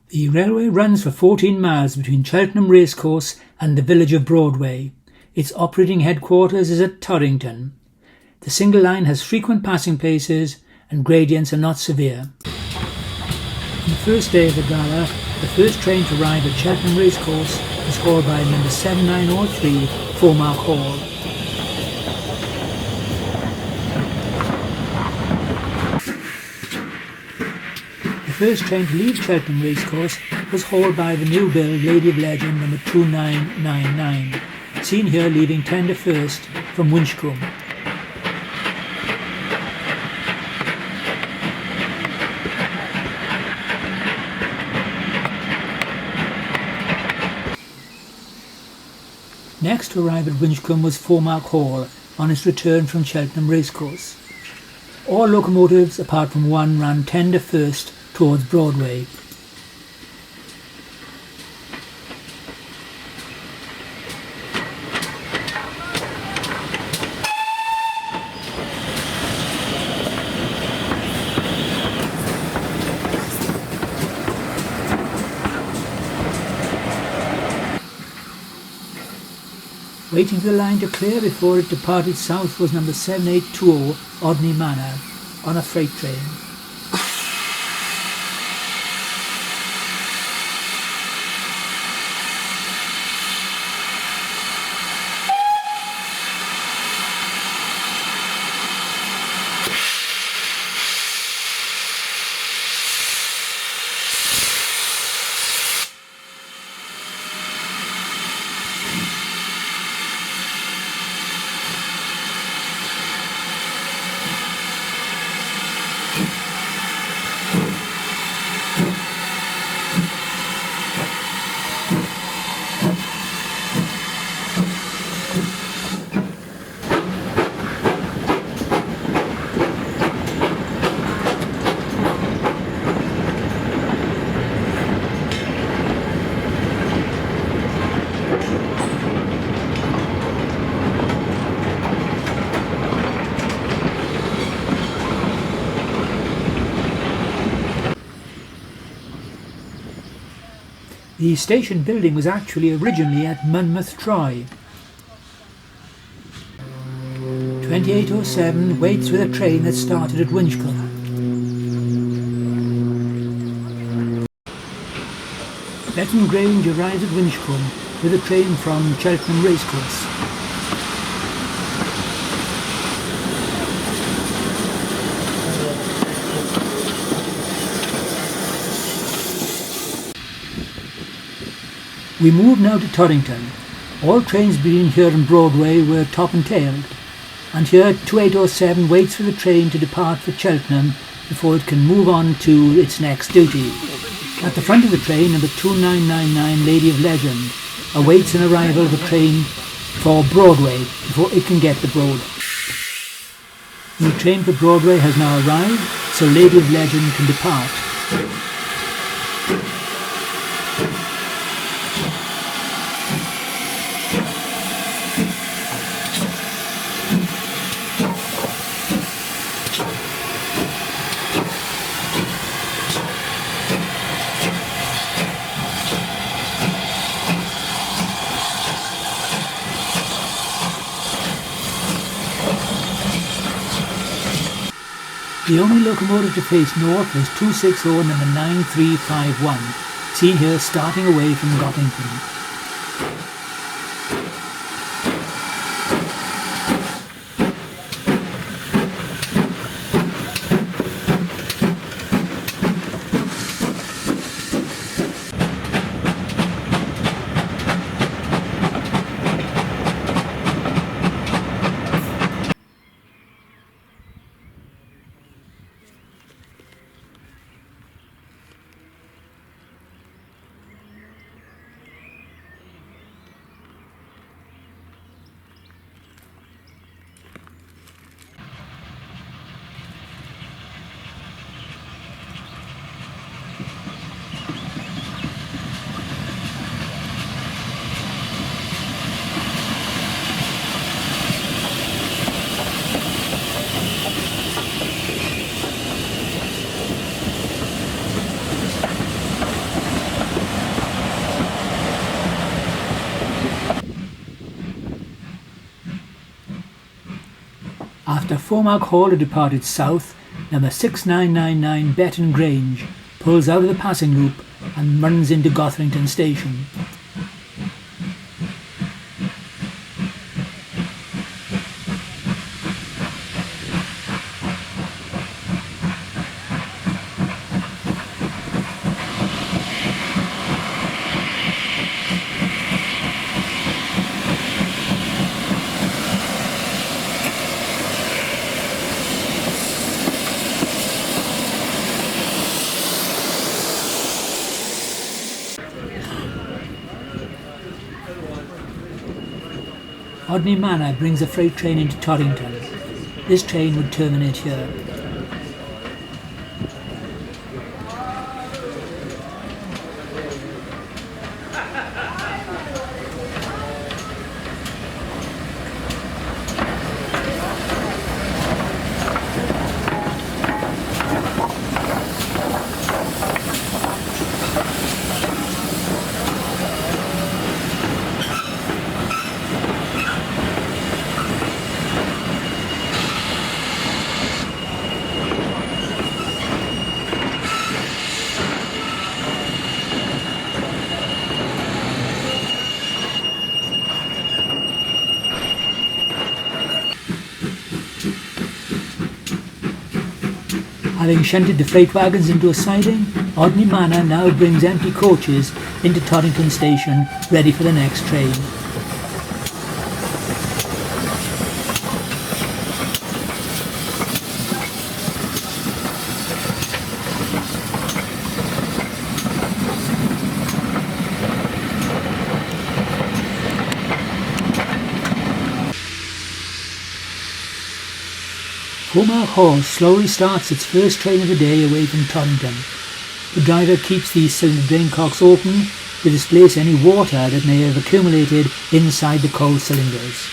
The railway runs for 14 miles between Cheltenham Racecourse and the village of Broadway. Its operating headquarters is at Torrington. The single line has frequent passing places and gradients are not severe. On the first day of the gala, the first train to arrive at Cheltenham Racecourse was hauled by number 7903 Fomark Hall. The first train to leave Cheltenham Racecourse was hauled by the new build Lady of Legend number 2999, seen here leaving tender first from Winchcombe. Next to arrive at Winchcombe was Fomark Hall on its return from Cheltenham Racecourse. All locomotives apart from one ran tender first towards Broadway. Waiting for the line to clear before it departed south was number 7820 Odney Manor on a freight train. The station building was actually originally at Monmouth Troy. 2807 waits with a train that started at Winchcombe. Betton Grange arrives at Winchcombe with a train from Cheltenham Racecourse. We move now to Torrington. All trains between here and Broadway were top and tailed, and here 2807 waits for the train to depart for Cheltenham before it can move on to its next duty. At the front of the train, number 2999 Lady of Legend awaits an arrival of a train for Broadway before it can get the Broad. The train for Broadway has now arrived, so Lady of Legend can depart. The only locomotive to face north was 260 number 9351, seen here starting away from Goppington. After Fomark Hall had departed south, number 6999 Betton Grange pulls out of the passing loop and runs into Gothrington Station. Odney Manor brings a freight train into Torrington. This train would terminate here. Having shunted the freight wagons into a siding, Odney Manor now brings empty coaches into Torrington Station, ready for the next train. Fomark Hall slowly starts its first train of the day away from Torrington. The driver keeps these cylinder drain cocks open to displace any water that may have accumulated inside the coal cylinders.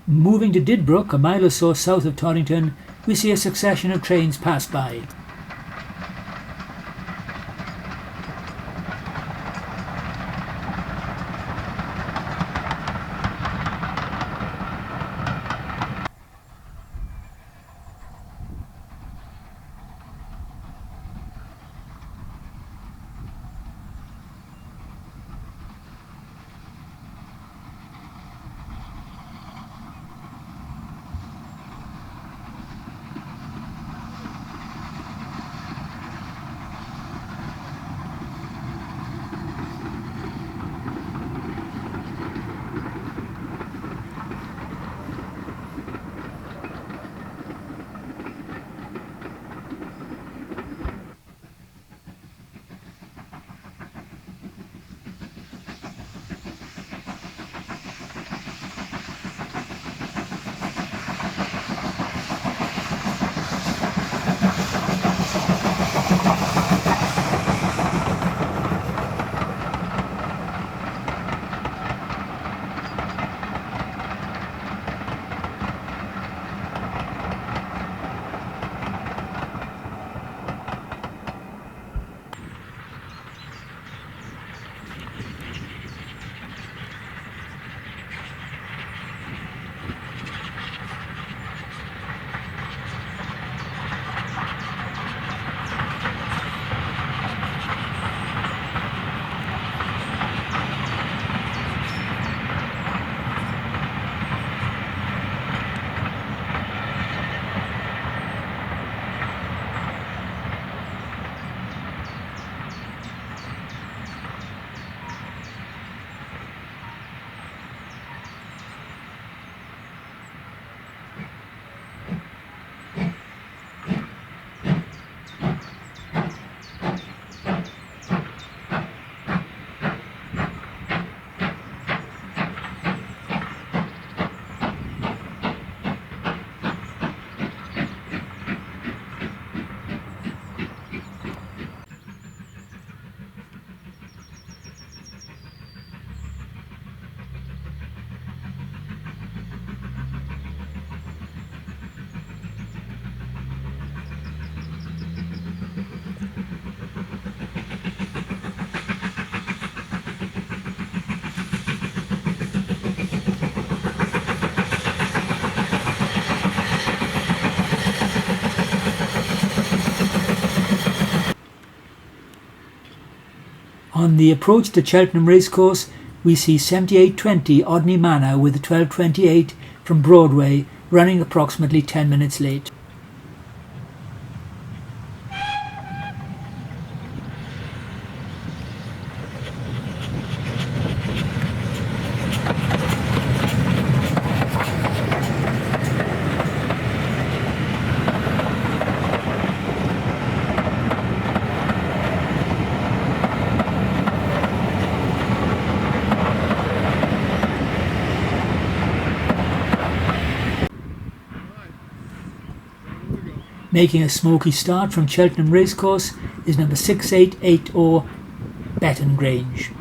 Moving to Didbrook, a mile or so south of Torrington, we see a succession of trains pass by. On the approach to Cheltenham Racecourse, we see 7820 Odney Manor with the 1228 from Broadway running approximately 10 minutes late. Making a smoky start from Cheltenham Racecourse is number 6880 Betton Grange.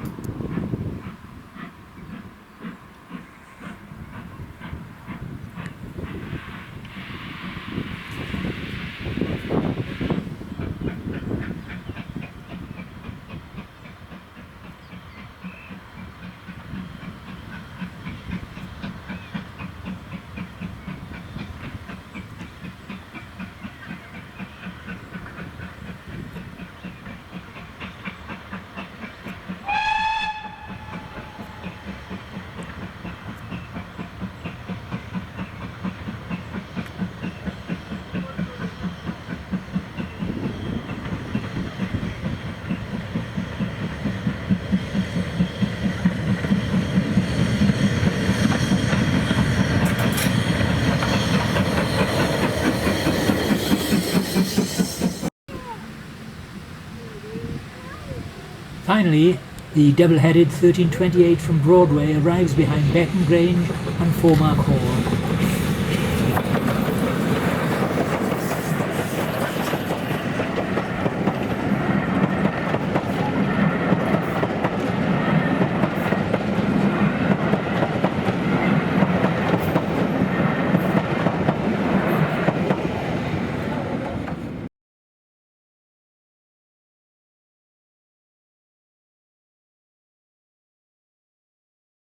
Finally, the double-headed 1328 from Broadway arrives behind Betton Grange and Foremark Hall.